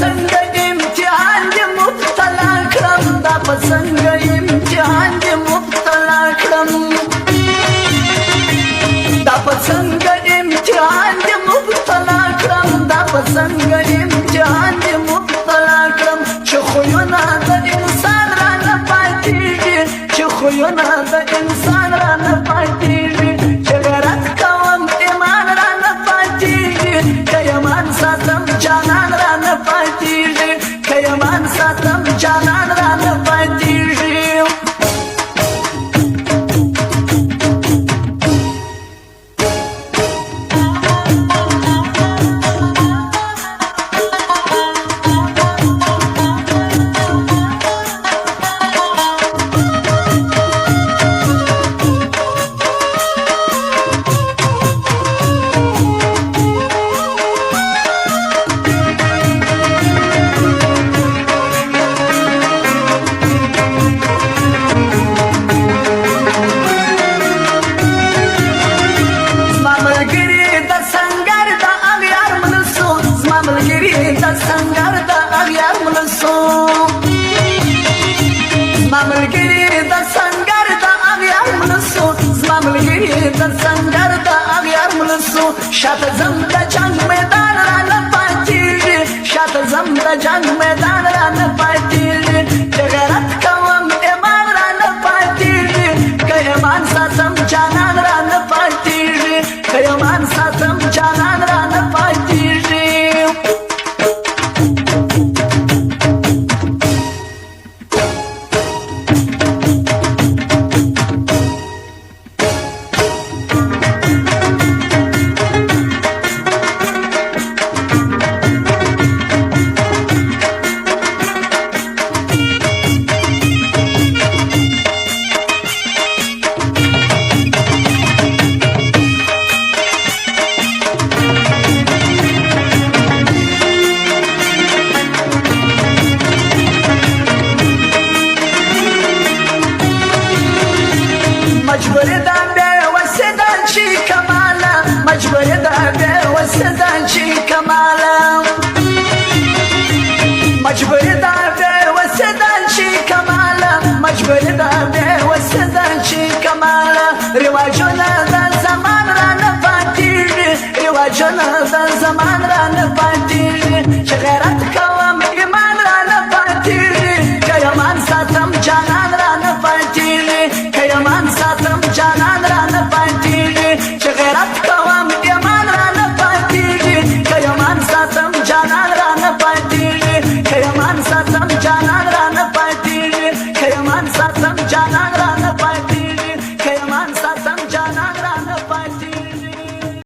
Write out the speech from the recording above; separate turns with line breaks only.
پسنگ امتحان دی مبتلا کرم دا پسنگ امتحان دی مبتلا کرم دا پسنگ امتحان دی مبتلا کرم دا پسنگ امتحان دی مبتلا کرم چه خویونا دا انسان را نپاتیگی چه خویونا دا انسان را نپاتیگی چه غیرت کوم ایمان را نپاتیگی که ایمان ساتم جانان را نپاتیگی که ایمان ساتم جانان را نپاتیگی سنگر دا اغیار ملسو زما ملګری د سنگر دا اغیار ملسو زما ملګری د سنگر دا اغیار ملسو شاته زم د جنگ میدان را نه پاتیږي شاته زم د جنگ میدان را نه پاتیږي چې غیرت کوم ایمان را نه پاتیږي که ایمان ساتم جانان را نه پاتیږي که ایمان ساتم جانان را نه پاتیږي مجبوری دا بے وسیدان چی کمالا مجبوری دا بے وسیدان چی کمالا مجبوری دا بے وسیدان چی کمالا مجبوری دا بے وسیدان چی کمالا رواجونا دا زمان را نپاتیږي رواجونا دا زمان را نپاتیږي چې غیرت کوم ایمان را نپاتیږي که ایمان ساتم جانان را نپاتیږي که ایمان ساتم جانان را نپاتیږي چې غیرت کوم ایمان را نپاتیږي که ایمان ساتم جانان را نپاتیږي که ایمان ساتم جانان را نپاتیږي که ایمان ساتم جانان را نپاتیږي که ایمان ساتم جانان را نپاتیږي